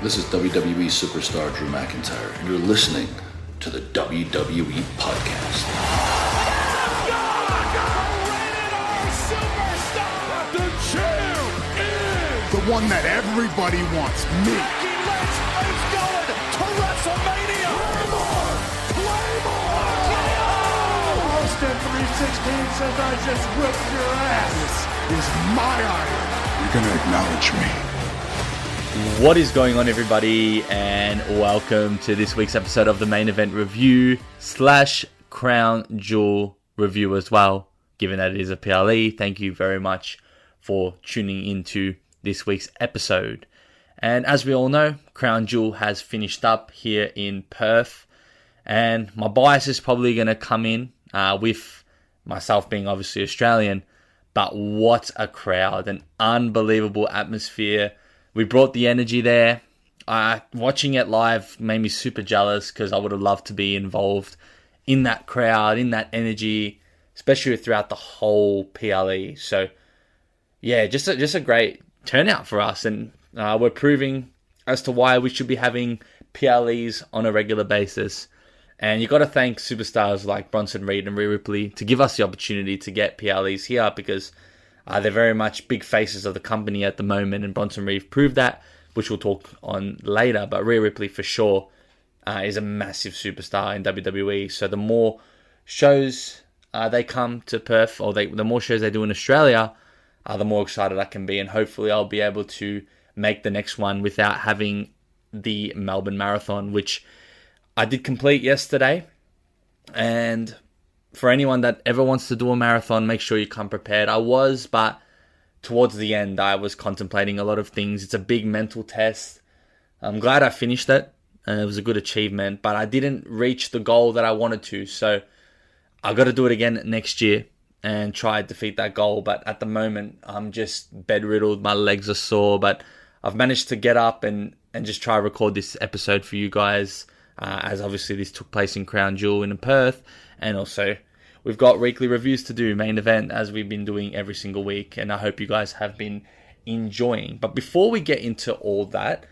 This is WWE superstar Drew McIntyre, and you're listening to the WWE Podcast. The champ is the one that everybody wants, me. It's going to WrestleMania. Claymore! Austin 316 says I just whipped your ass. This is my iron. You're going to acknowledge me. What is going on, everybody, and welcome to this week's episode of the main event review / crown jewel review as well. Given that it is a PLE, thank you very much for tuning into this week's episode. And as we all know, Crown Jewel has finished up here in Perth, and my bias is probably going to come in with myself being obviously Australian, but what a crowd, an unbelievable atmosphere. We brought the energy there. Watching it live made me super jealous because I would have loved to be involved in that crowd, in that energy, especially throughout the whole PLE. So, yeah, just a great turnout for us. And we're proving as to why we should be having PLEs on a regular basis. And you got to thank superstars like Bronson Reed and Rhea Ripley to give us the opportunity to get PLEs here because they're very much big faces of the company at the moment, and Bronson Reed proved that, which we'll talk on later. But Rhea Ripley, for sure, is a massive superstar in WWE. So the more shows they come to Perth, or the more shows they do in Australia, the more excited I can be. And hopefully I'll be able to make the next one without having the Melbourne Marathon, which I did complete yesterday. And for anyone that ever wants to do a marathon, make sure you come prepared. I was, but towards the end, I was contemplating a lot of things. It's a big mental test. I'm glad I finished it. It was a good achievement, but I didn't reach the goal that I wanted to. So I got to do it again next year and try to defeat that goal. But at the moment, I'm just bedriddled. My legs are sore, but I've managed to get up and just try to record this episode for you guys. As obviously this took place in Crown Jewel in Perth. And also, we've got weekly reviews to do, main event, as we've been doing every single week. And I hope you guys have been enjoying. But before we get into all that,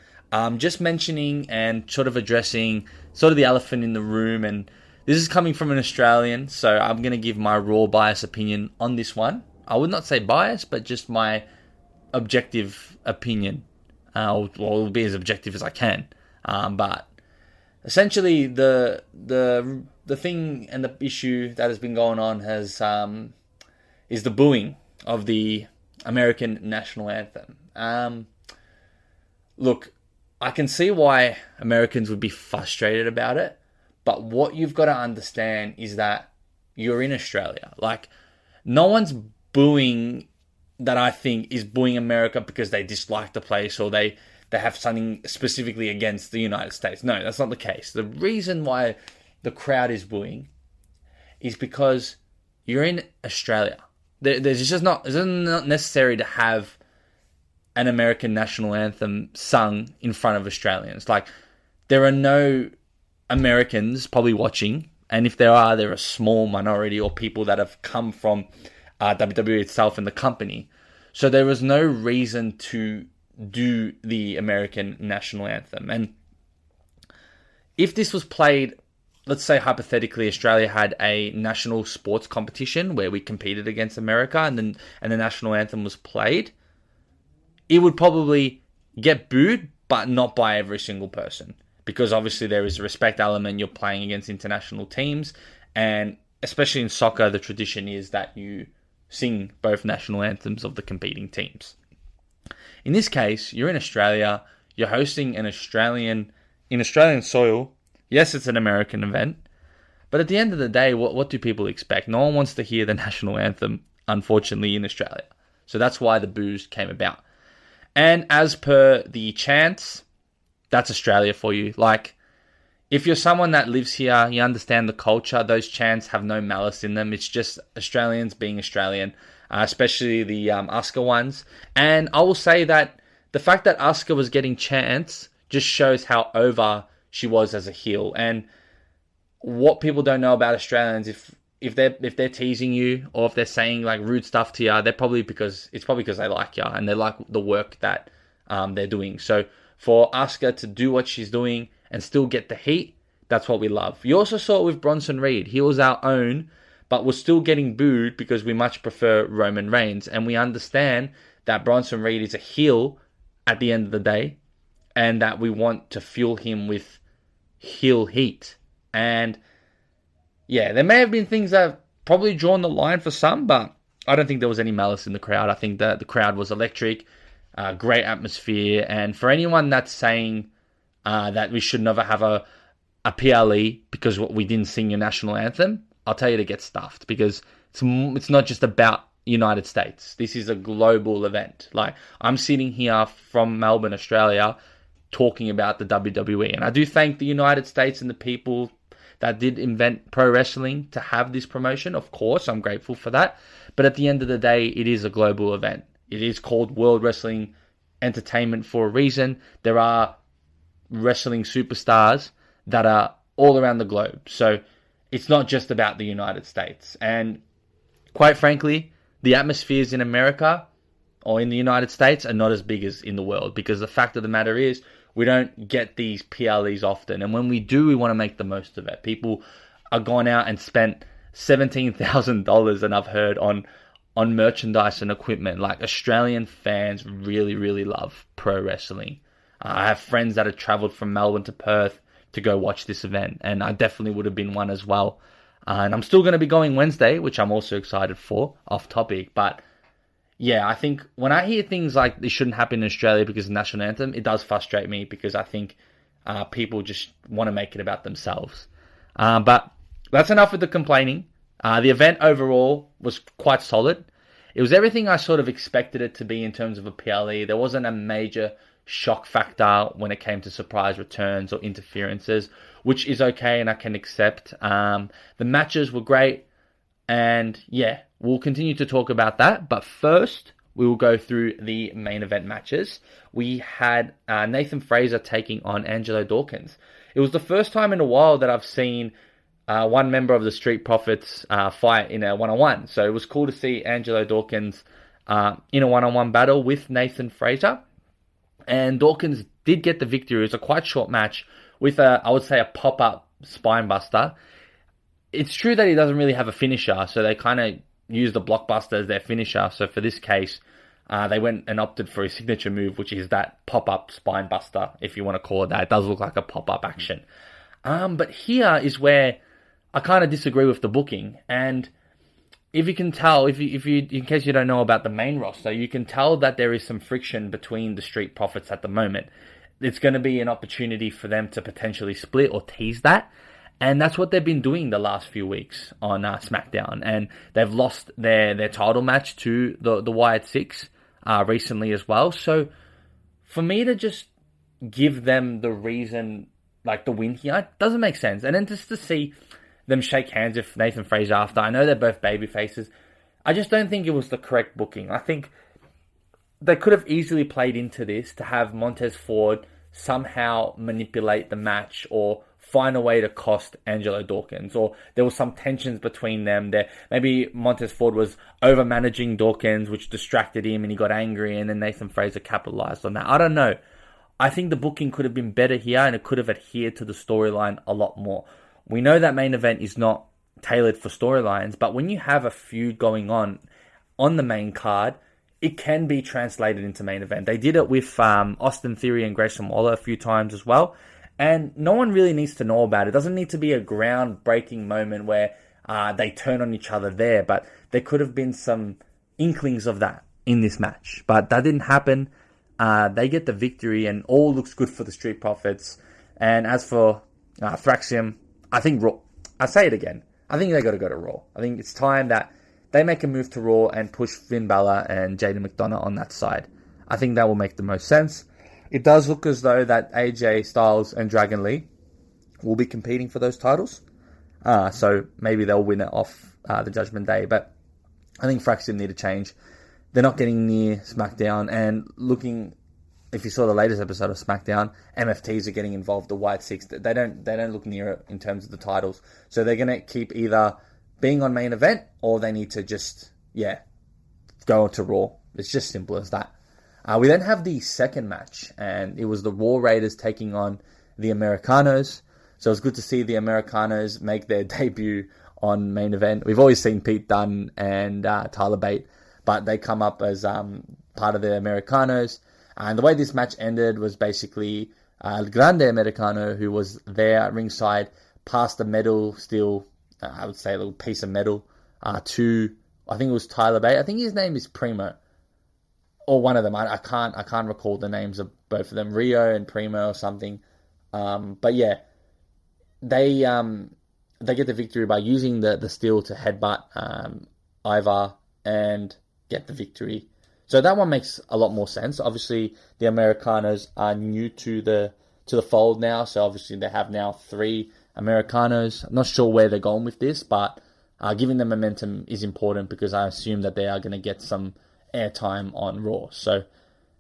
just mentioning and sort of addressing sort of the elephant in the room. And this is coming from an Australian, so I'm going to give my raw bias opinion on this one. I would not say bias, but just my objective opinion. Will be as objective as I can. But essentially, the thing and the issue that has been going on is the booing of the American national anthem. Look, I can see why Americans would be frustrated about it, but what you've got to understand is that you're in Australia. Like, no one's booing that I think is booing America because they dislike the place or they have something specifically against the United States. No, that's not the case. The reason why the crowd is booing is because you're in Australia. It's not necessary to have an American national anthem sung in front of Australians. Like, there are no Americans probably watching, and if there are, they're a small minority or people that have come from WWE itself and the company. So there was no reason to do the American national anthem. And if this was played, let's say hypothetically Australia had a national sports competition where we competed against America and the national anthem was played, it would probably get booed, but not by every single person. Because obviously there is a respect element. You're playing against international teams, and especially in soccer, the tradition is that you sing both national anthems of the competing teams. In this case, you're in Australia, you're hosting in Australian soil. Yes, it's an American event, but at the end of the day, what do people expect? No one wants to hear the national anthem, unfortunately, in Australia. So that's why the boos came about. And as per the chants, that's Australia for you. Like, if you're someone that lives here, you understand the culture, those chants have no malice in them. It's just Australians being Australian. Especially the Asuka ones. And I will say that the fact that Asuka was getting chants just shows how over she was as a heel. And what people don't know about Australians, if they're teasing you or if they're saying like rude stuff to you, it's probably because they like you and they like the work that they're doing. So for Asuka to do what she's doing and still get the heat, that's what we love. You also saw it with Bronson Reed. He was our own, but was still getting booed because we much prefer Roman Reigns. And we understand that Bronson Reed is a heel at the end of the day, and that we want to fuel him with heel heat. And yeah, there may have been things that have probably drawn the line for some, but I don't think there was any malice in the crowd. I think that the crowd was electric, great atmosphere. And for anyone that's saying that we should never have a PLE because we didn't sing your national anthem, I'll tell you to get stuffed, because it's not just about United States. This is a global event. Like, I'm sitting here from Melbourne, Australia, talking about the WWE. And I do thank the United States and the people that did invent pro wrestling to have this promotion. Of course, I'm grateful for that. But at the end of the day, it is a global event. It is called World Wrestling Entertainment for a reason. There are wrestling superstars that are all around the globe. So it's not just about the United States. And quite frankly, the atmospheres in America or in the United States are not as big as in the world, because the fact of the matter is, we don't get these PLEs often. And when we do, we want to make the most of it. People are gone out and spent $17,000, and I've heard, on merchandise and equipment. Like, Australian fans really, really love pro wrestling. I have friends that have travelled from Melbourne to Perth to go watch this event, and I definitely would have been one as well. And I'm still going to be going Wednesday, which I'm also excited for, off topic. But yeah, I think when I hear things like this shouldn't happen in Australia because of the national anthem, it does frustrate me, because I think people just want to make it about themselves. But that's enough with the complaining. The event overall was quite solid. It was everything I sort of expected it to be in terms of a PLE. There wasn't a major shock factor when it came to surprise returns or interferences, which is okay and I can accept. The matches were great, and yeah, we'll continue to talk about that. But first, we will go through the main event matches. We had Nathan Fraser taking on Angelo Dawkins. It was the first time in a while that I've seen one member of the Street Profits fight in a one-on-one. So it was cool to see Angelo Dawkins in a one-on-one battle with Nathan Fraser. And Dawkins did get the victory. It was a quite short match with I would say, a pop-up spine buster. It's true that he doesn't really have a finisher, so they kind of use the blockbuster as their finisher. So for this case, they went and opted for his signature move, which is that pop-up spine buster, if you want to call it that. It does look like a pop-up action. But here is where I kind of disagree with the booking. And if you can tell, if you, in case you don't know about the main roster, you can tell that there is some friction between the Street Profits at the moment. It's going to be an opportunity for them to potentially split or tease that. And that's what they've been doing the last few weeks on SmackDown. And they've lost their title match to the Wyatt Six recently as well. So for me to just give them the reason, like the win here, doesn't make sense. And then just to see them shake hands with Nathan Fraser after, I know they're both baby faces, I just don't think it was the correct booking. I think they could have easily played into this to have Montez Ford somehow manipulate the match or find a way to cost Angelo Dawkins, or there was some tensions between them there. Maybe Montez Ford was over-managing Dawkins, which distracted him and he got angry, and then Nathan Fraser capitalized on that. I don't know. I think the booking could have been better here, and it could have adhered to the storyline a lot more. We know that main event is not tailored for storylines, but when you have a feud going on the main card, it can be translated into main event. They did it with Austin Theory and Grayson Waller a few times as well. And no one really needs to know about it. It doesn't need to be a groundbreaking moment where they turn on each other there. But there could have been some inklings of that in this match. But that didn't happen. They get the victory and all looks good for the Street Profits. And as for Thraxium, I think Raw, I say it again, I think they got to go to Raw. I think it's time that they make a move to Raw and push Finn Balor and Jaden McDonough on that side. I think that will make the most sense. It does look as though that AJ Styles and Dragon Lee will be competing for those titles. So maybe they'll win it off the Judgment Day. But I think Thraxium need a change. They're not getting near SmackDown. And looking, if you saw the latest episode of SmackDown, MFTs are getting involved. The Wyatt Six, they don't look near it in terms of the titles. So they're going to keep either being on main event, or they need to just, go to Raw. It's just simple as that. We then have the second match, and it was the Raw Raiders taking on the Americanos. So it was good to see the Americanos make their debut on main event. We've always seen Pete Dunne and Tyler Bate, but they come up as part of the Americanos. And the way this match ended was basically El Grande Americano, who was there at ringside, passed a medal, still, I would say a little piece of metal, to, I think it was Tyler Bate. I think his name is Primo, or one of them. I can't recall the names of both of them, Rio and Primo or something. But yeah, they get the victory by using the steel to headbutt Ivar and get the victory. So that one makes a lot more sense. Obviously, the Americanos are new to the fold now, so obviously they have now 3 Americanos. I'm not sure where they're going with this, but giving them momentum is important because I assume that they are going to get some airtime on Raw. So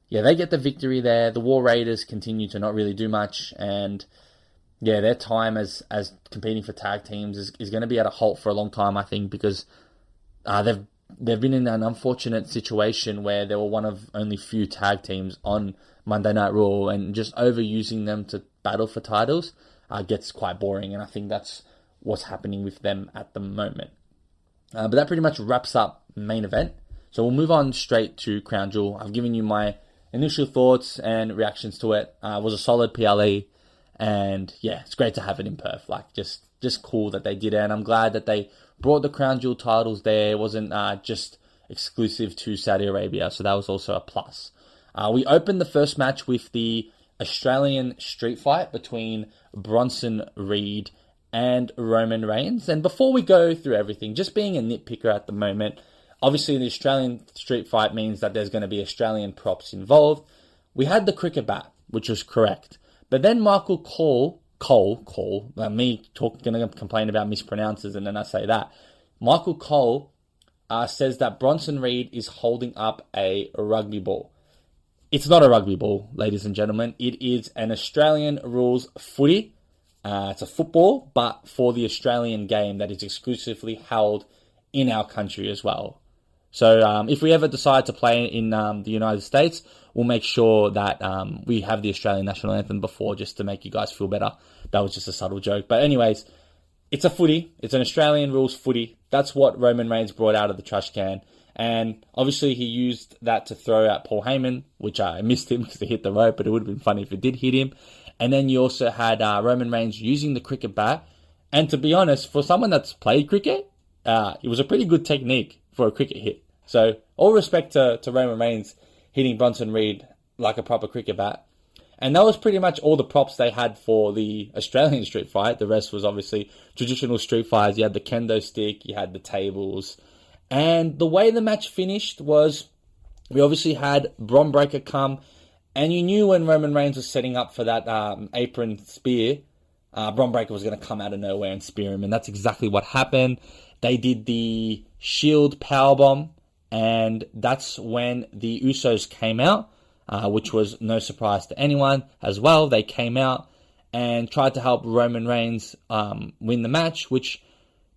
yeah, they get the victory there. The War Raiders continue to not really do much, and yeah, their time as competing for tag teams is going to be at a halt for a long time, I think, because they've been in an unfortunate situation where they were one of only few tag teams on Monday Night Raw, and just overusing them to battle for titles gets quite boring, and I think that's what's happening with them at the moment. But that pretty much wraps up main event. So we'll move on straight to Crown Jewel. I've given you my initial thoughts and reactions to it. It was a solid PLE, and yeah, it's great to have it in Perth. Like, just cool that they did it, and I'm glad that they brought the Crown Jewel titles there. It wasn't just exclusive to Saudi Arabia, so that was also a plus. We opened the first match with the Australian street fight between Bronson Reed and Roman Reigns. And before we go through everything, just being a nitpicker at the moment, obviously the Australian street fight means that there's going to be Australian props involved. We had the cricket bat, which was correct. But then Michael Cole, me going to complain about mispronounces, and then I say that. Michael Cole says that Bronson Reed is holding up a rugby ball. It's not a rugby ball, ladies and gentlemen. It is an Australian rules footy. It's a football, but for the Australian game that is exclusively held in our country as well. So if we ever decide to play in the United States, we'll make sure that we have the Australian national anthem before, just to make you guys feel better. That was just a subtle joke. But anyways, it's a footy. It's an Australian rules footy. That's what Roman Reigns brought out of the trash can. And obviously he used that to throw at Paul Heyman, which I missed him because he hit the rope, but it would have been funny if it did hit him. And then you also had Roman Reigns using the cricket bat. And to be honest, for someone that's played cricket, it was a pretty good technique for a cricket hit. So all respect to Roman Reigns hitting Bronson Reed like a proper cricket bat. And that was pretty much all the props they had for the Australian street fight. The rest was obviously traditional street fights. You had the kendo stick, you had the tables. And the way the match finished was, we obviously had Bron Breakker come, and you knew when Roman Reigns was setting up for that apron spear, Bron Breakker was going to come out of nowhere and spear him, and that's exactly what happened. They did the Shield powerbomb, and that's when the Usos came out, which was no surprise to anyone as well. They came out and tried to help Roman Reigns win the match, which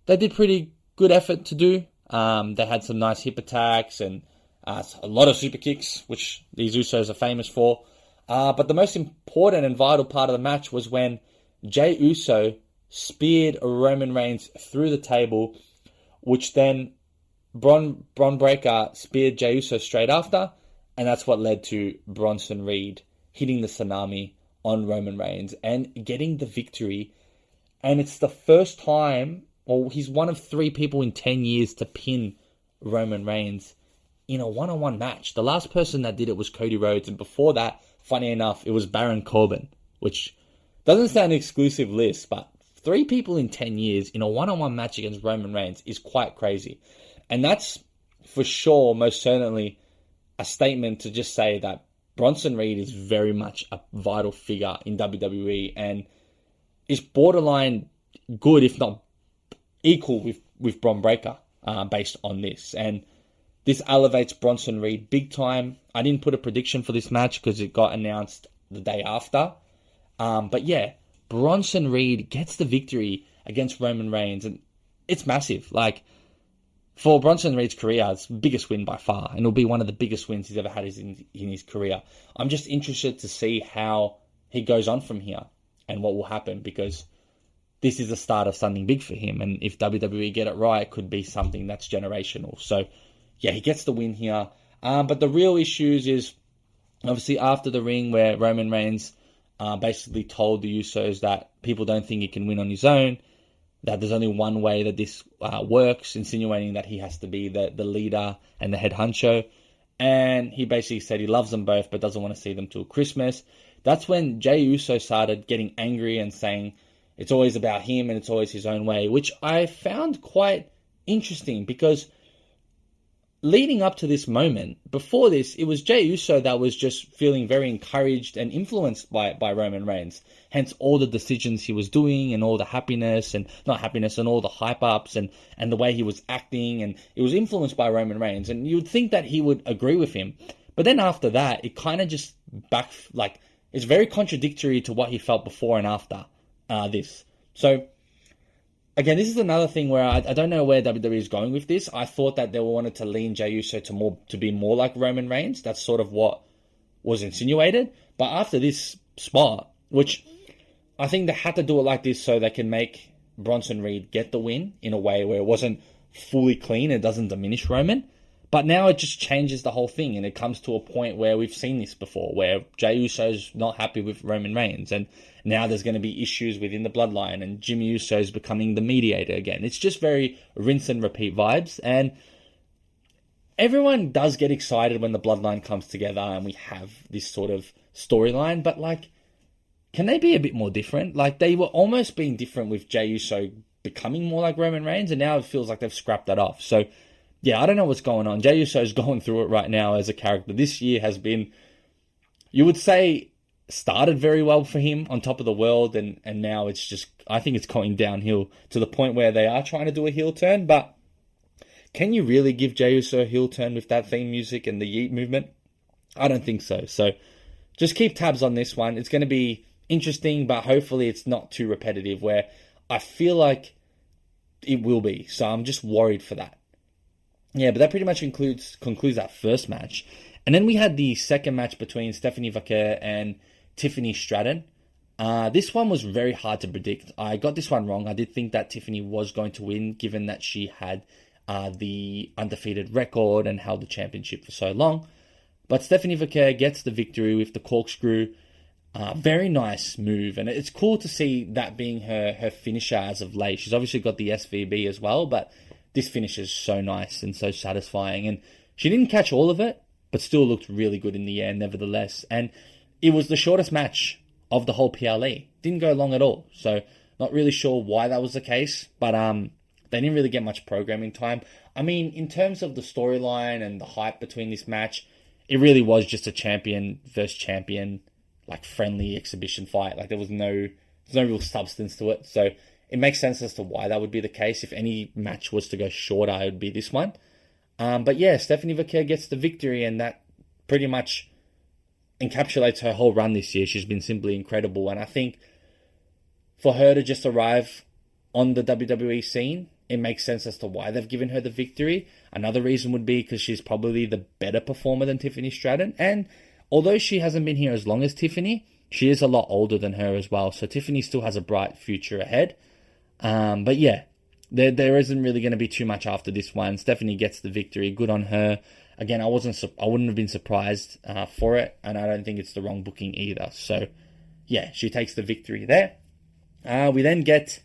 they did pretty good effort to do. They had some nice hip attacks and a lot of super kicks, which these Usos are famous for. But the most important and vital part of the match was when Jey Uso speared Roman Reigns through the table, which then Bron Breakker speared Jey Uso straight after, and that's what led to Bronson Reed hitting the tsunami on Roman Reigns and getting the victory. And it's the first time, well, he's one of 3 people in 10 years to pin Roman Reigns in a one-on-one match. The last person that did it was Cody Rhodes, and before that, funny enough, it was Baron Corbin, which doesn't sound an exclusive list, but 3 people in 10 years in a one-on-one match against Roman Reigns is quite crazy. And that's for sure, most certainly, a statement to just say that Bronson Reed is very much a vital figure in WWE and is borderline good, if not equal with Bron Breakker, based on this. And this elevates Bronson Reed big time. I didn't put a prediction for this match because it got announced the day after. But yeah, Bronson Reed gets the victory against Roman Reigns, and it's massive. Like, for Bronson Reed's career, it's the biggest win by far, and it'll be one of the biggest wins he's ever had in his career. I'm just interested to see how he goes on from here and what will happen, because this is the start of something big for him, and if WWE get it right, it could be something that's generational. So, yeah, he gets the win here. But the real issues is, obviously, after the ring, where Roman Reigns basically told the Usos that people don't think he can win on his own, that there's only one way that this works, insinuating that he has to be the leader and the head honcho. And he basically said he loves them both, but doesn't want to see them till Christmas. That's when Jey Uso started getting angry and saying it's always about him and it's always his own way, which I found quite interesting, because leading up to this moment, before this, it was Jey Uso that was just feeling very encouraged and influenced by Roman Reigns. Hence all the decisions he was doing and all the happiness and all the hype ups and the way he was acting, and it was influenced by Roman Reigns. And you would think that he would agree with him. But then after that, it kind of just it's very contradictory to what he felt before and after this. So, again, this is another thing where I don't know where WWE is going with this. I thought that they wanted to lean Jey Uso to be more like Roman Reigns. That's sort of what was insinuated. But after this spot, which I think they had to do it like this so they can make Bronson Reed get the win in a way where it wasn't fully clean. It doesn't diminish Roman. But now it just changes the whole thing, and it comes to a point where we've seen this before, where Jey Uso's not happy with Roman Reigns, and now there's going to be issues within the bloodline, and Jimmy Uso's becoming the mediator again. It's just very rinse and repeat vibes, and everyone does get excited when the bloodline comes together and we have this sort of storyline, but can they be a bit more different? They were almost being different with Jey Uso becoming more like Roman Reigns, and now it feels like they've scrapped that off. So, yeah, I don't know what's going on. Jey Uso is going through it right now as a character. This year has been, you would say, started very well for him on top of the world, and now it's just, I think it's going downhill to the point where they are trying to do a heel turn. But can you really give Jey Uso a heel turn with that theme music and the Yeet movement? I don't think so. So just keep tabs on this one. It's going to be interesting, but hopefully it's not too repetitive, where I feel like it will be. So I'm just worried for that. Yeah, but that pretty much concludes that first match. And then we had the second match between Stephanie Vaquer and Tiffany Stratton. This one was very hard to predict. I got this one wrong. I did think that Tiffany was going to win, given that she had the undefeated record and held the championship for so long. But Stephanie Vaquer gets the victory with the corkscrew. Very nice move. And it's cool to see that being her finisher as of late. She's obviously got the SVB as well, but this finish is so nice and so satisfying. And she didn't catch all of it, but still looked really good in the air nevertheless. And it was the shortest match of the whole PLE. Didn't go long at all. So not really sure why that was the case, but they didn't really get much programming time. I mean, in terms of the storyline and the hype between this match, it really was just a champion versus champion, friendly exhibition fight. There was no real substance to it. So it makes sense as to why that would be the case. If any match was to go shorter, it would be this one. But yeah, Stephanie Vaquer gets the victory, and that pretty much encapsulates her whole run this year. She's been simply incredible. And I think for her to just arrive on the WWE scene, it makes sense as to why they've given her the victory. Another reason would be because she's probably the better performer than Tiffany Stratton. And although she hasn't been here as long as Tiffany, she is a lot older than her as well. So Tiffany still has a bright future ahead. But yeah, there isn't really going to be too much after this one. Stephanie gets the victory. Good on her. Again, I wouldn't have been surprised for it, and I don't think it's the wrong booking either. So yeah, she takes the victory there. We then get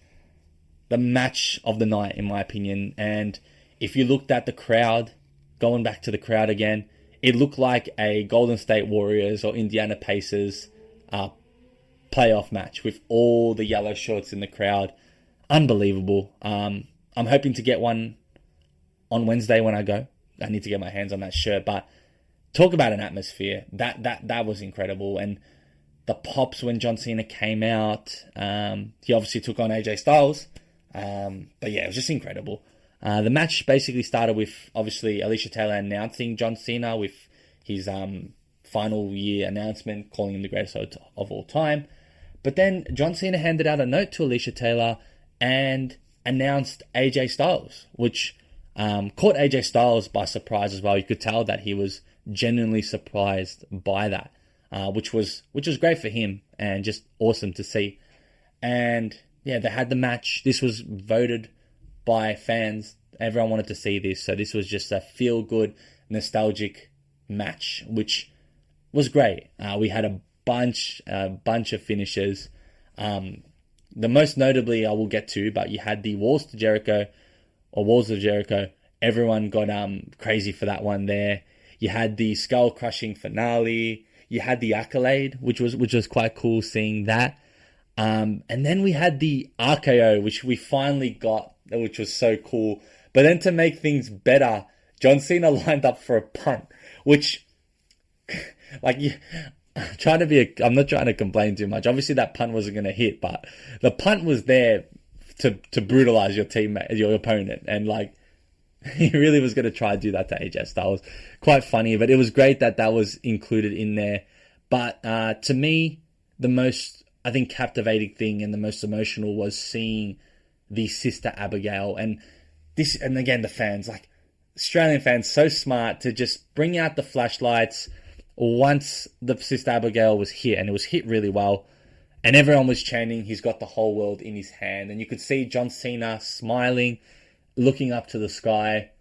the match of the night, in my opinion. And if you looked at the crowd, going back to the crowd again, it looked like a Golden State Warriors or Indiana Pacers playoff match with all the yellow shorts in the crowd. Unbelievable. I'm hoping to get one on Wednesday when I go. I need to get my hands on that shirt. But talk about an atmosphere. That was incredible. And the pops when John Cena came out. He obviously took on AJ Styles. But yeah, it was just incredible. The match basically started with, obviously, Alicia Taylor announcing John Cena with his final year announcement, calling him the greatest of all time. But then John Cena handed out a note to Alicia Taylor and announced AJ Styles, which caught AJ Styles by surprise as well. You could tell that he was genuinely surprised by that, which was great for him and just awesome to see. And yeah, they had the match. This was voted by fans. Everyone wanted to see this, so this was just a feel-good, nostalgic match, which was great. We had a bunch of finishes. The most notably I will get to, but you had the Walls of Jericho. Everyone got crazy for that one there. You had the skull crushing finale. You had the accolade, which was quite cool seeing that. And then we had the RKO, which we finally got, which was so cool. But then to make things better, John Cena lined up for a punt, which, like, I'm not trying to complain too much. Obviously, that punt wasn't going to hit, but the punt was there to brutalize your teammate, your opponent, and like, he really was going to try to do that to AJ Styles. Quite funny, but it was great that was included in there. But to me, the most, I think, captivating thing and the most emotional was seeing the Sister Abigail. And again, the fans, like Australian fans, so smart to just bring out the flashlights once the Sister Abigail was hit, and it was hit really well. And everyone was chanting, he's got the whole world in his hand. And you could see John Cena smiling, looking up to the sky.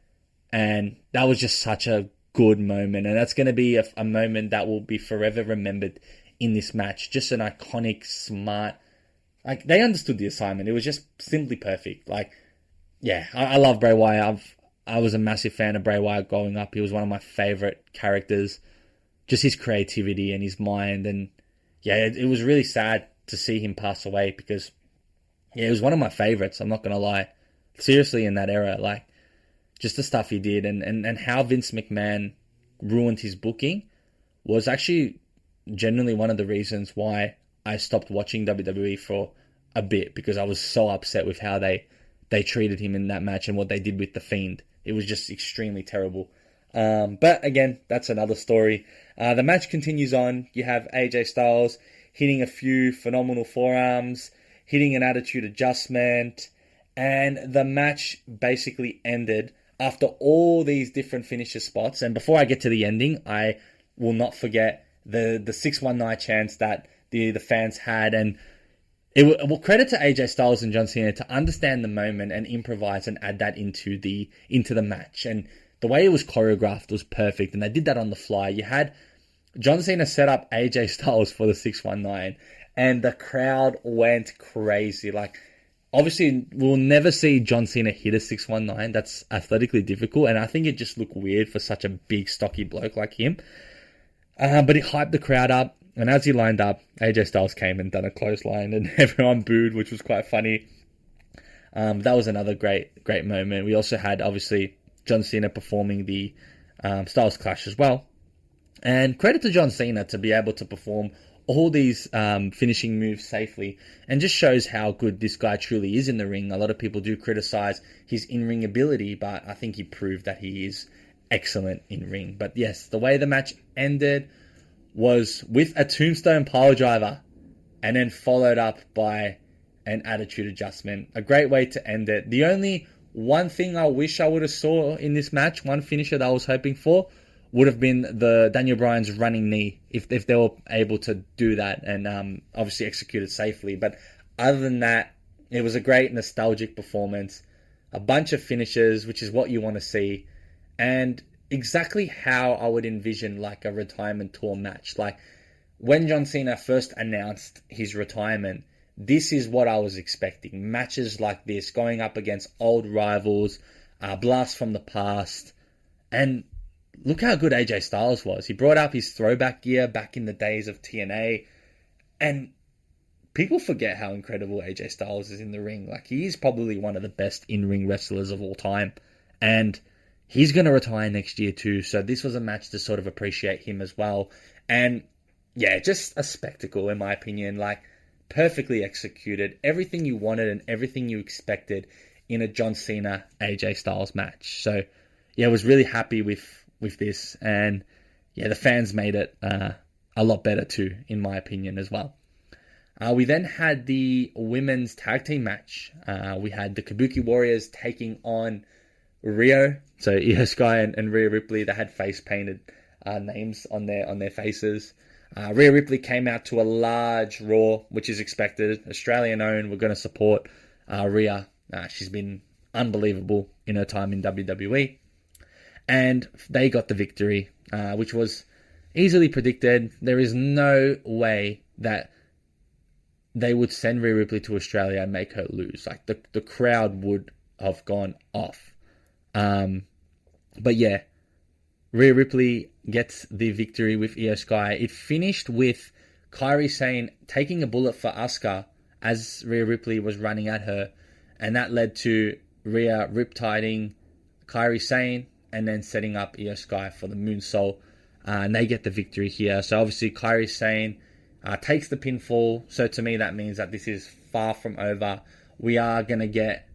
And that was just such a good moment. And that's going to be a moment that will be forever remembered in this match. Just an iconic, smart, like, they understood the assignment. It was just simply perfect. Like, yeah, I love Bray Wyatt. I was a massive fan of Bray Wyatt growing up. He was one of my favorite characters. Just his creativity and his mind. And yeah, it was really sad to see him pass away because, yeah, it was one of my favorites. I'm not going to lie. Seriously, in that era, like, just the stuff he did and how Vince McMahon ruined his booking was actually genuinely one of the reasons why I stopped watching WWE for a bit, because I was so upset with how they treated him in that match and what they did with The Fiend. It was just extremely terrible. But again, that's another story. The match continues on. You have AJ Styles hitting a few phenomenal forearms, hitting an attitude adjustment, and the match basically ended after all these different finisher spots. And before I get to the ending, I will not forget the 619 chants that the fans had. And well, credit to AJ Styles and John Cena to understand the moment and improvise and add that into the match. And the way it was choreographed was perfect, and they did that on the fly. You had John Cena set up AJ Styles for the 619, and the crowd went crazy. Like, obviously, we'll never see John Cena hit a 619. That's athletically difficult, and I think it just looked weird for such a big, stocky bloke like him. But it hyped the crowd up, and as he lined up, AJ Styles came and done a clothesline, and everyone booed, which was quite funny. That was another great moment. We also had, obviously, John Cena performing the Styles Clash as well. And credit to John Cena to be able to perform all these finishing moves safely, and just shows how good this guy truly is in the ring. A lot of people do criticize his in-ring ability, but I think he proved that he is excellent in ring. But yes, the way the match ended was with a tombstone pile driver, and then followed up by an attitude adjustment. A great way to end it. The only one thing I wish I would have saw in this match, one finisher that I was hoping for, would have been the Daniel Bryan's running knee, if they were able to do that and obviously execute it safely. But other than that, it was a great nostalgic performance, a bunch of finishes, which is what you want to see, and exactly how I would envision like a retirement tour match. Like, when John Cena first announced his retirement, this is what I was expecting. Matches like this, going up against old rivals, blasts from the past. And look how good AJ Styles was. He brought up his throwback gear back in the days of TNA. And people forget how incredible AJ Styles is in the ring. Like, he is probably one of the best in-ring wrestlers of all time. And he's going to retire next year too. So this was a match to sort of appreciate him as well. And yeah, just a spectacle in my opinion. Like, perfectly executed. Everything you wanted and everything you expected in a John Cena AJ Styles match. So yeah, I was really happy with this. And yeah, the fans made it a lot better too, in my opinion as well. We then had the women's tag team match. We had the Kabuki Warriors taking on Rio. So Io Sky and Rhea Ripley, they had face painted names on their faces. Rhea Ripley came out to a large Raw, which is expected. Australian owned. We're going to support Rhea. She's been unbelievable in her time in WWE. And they got the victory, which was easily predicted. There is no way that they would send Rhea Ripley to Australia and make her lose. Like, the crowd would have gone off. But yeah, Rhea Ripley gets the victory with Io Sky. It finished with Kairi Sane taking a bullet for Asuka as Rhea Ripley was running at her. And that led to Rhea riptiding Kairi Sane and then setting up Io Sky for the moonsault. And they get the victory here. So obviously Kairi Sane takes the pinfall. So to me that means that this is far from over. We are going to get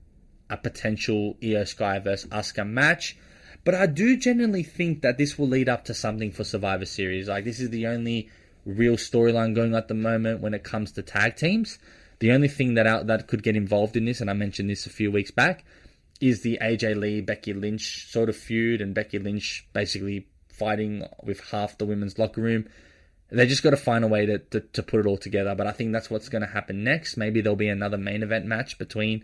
a potential Io Sky versus Asuka match. But I do genuinely think that this will lead up to something for Survivor Series. Like, this is the only real storyline going at the moment when it comes to tag teams. The only thing that could get involved in this, and I mentioned this a few weeks back, is the AJ Lee, Becky Lynch sort of feud, and Becky Lynch basically fighting with half the women's locker room. They just got to find a way to put it all together. But I think that's what's going to happen next. Maybe there'll be another main event match between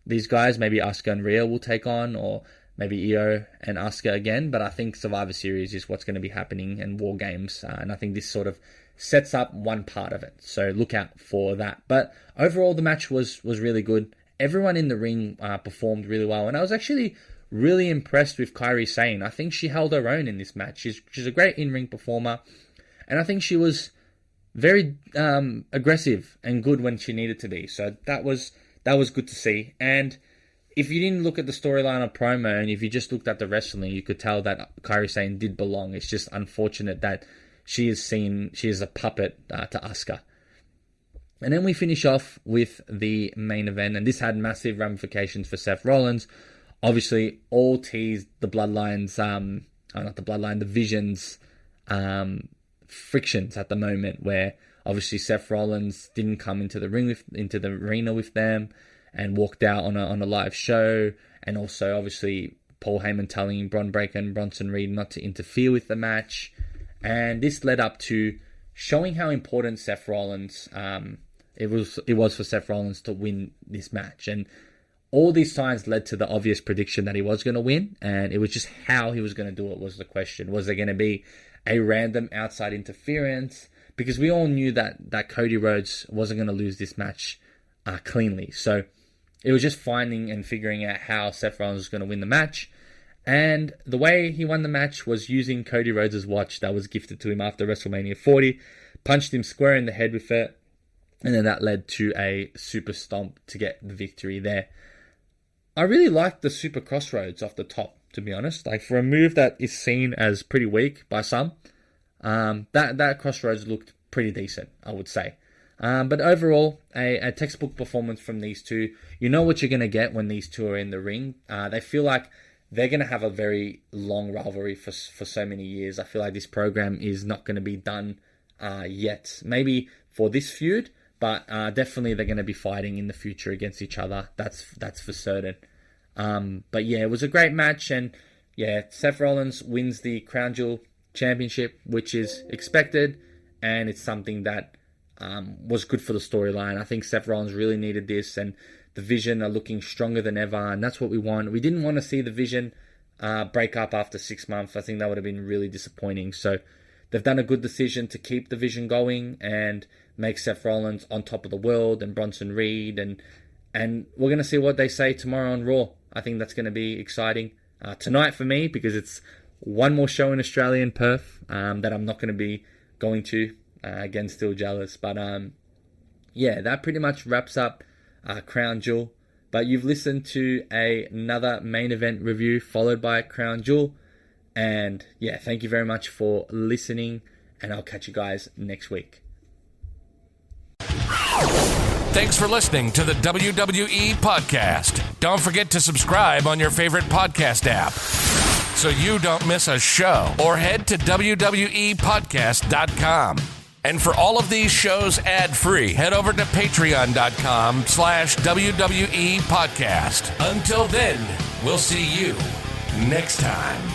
these guys. Maybe Asuka and Rhea will take on, or maybe Io and Asuka again. But I think Survivor Series is what's going to be happening, and War Games. And I think this sort of sets up one part of it. So look out for that. But overall, the match was really good. Everyone in the ring performed really well. And I was actually really impressed with Kairi Sane. I think she held her own in this match. She's a great in-ring performer. And I think she was very aggressive and good when she needed to be. So that was good to see. And if you didn't look at the storyline or promo, and if you just looked at the wrestling, you could tell that Kairi Sane did belong. It's just unfortunate that she is a puppet to Asuka. And then we finish off with the main event, and this had massive ramifications for Seth Rollins. Obviously, all teased the Bloodlines, the Vision's frictions at the moment, where obviously Seth Rollins didn't come into the arena with them and walked out on a live show, and also obviously Paul Heyman telling Bron Breakker and Bronson Reed not to interfere with the match. And this led up to showing how important Seth Rollins it was for Seth Rollins to win this match. And all these signs led to the obvious prediction that he was going to win, and it was just how he was going to do it was the question. Was there going to be a random outside interference? Because we all knew that Cody Rhodes wasn't going to lose this match cleanly. So it was just finding and figuring out how Seth Rollins was going to win the match. And the way he won the match was using Cody Rhodes' watch that was gifted to him after WrestleMania 40, punched him square in the head with it, and then that led to a super stomp to get the victory there. I really liked the super crossroads off the top, to be honest. Like, for a move that is seen as pretty weak by some, that crossroads looked pretty decent, I would say. But overall, a textbook performance from these two. You know what you're going to get when these two are in the ring. They feel like they're going to have a very long rivalry for so many years. I feel like this program is not going to be done yet. Maybe for this feud, but definitely they're going to be fighting in the future against each other. That's for certain. But yeah, it was a great match, and yeah, Seth Rollins wins the Crown Jewel Championship, which is expected, and it's something that was good for the storyline. I think Seth Rollins really needed this, and the Vision are looking stronger than ever, and that's what we want. We didn't want to see the Vision break up after 6 months. I think that would have been really disappointing. So they've done a good decision to keep the Vision going and make Seth Rollins on top of the world, and Bronson Reed, and we're going to see what they say tomorrow on Raw. I think that's going to be exciting. Tonight for me, because it's one more show in Australia in Perth that I'm not going to be going to. Again, still jealous. But yeah, that pretty much wraps up Crown Jewel. But you've listened to another main event review followed by Crown Jewel. And yeah, thank you very much for listening, and I'll catch you guys next week. Thanks for listening to the WWE Podcast. Don't forget to subscribe on your favorite podcast app so you don't miss a show, or head to WWEpodcast.com. And for all of these shows ad-free, head over to patreon.com/WWE Podcast. Until then, we'll see you Next time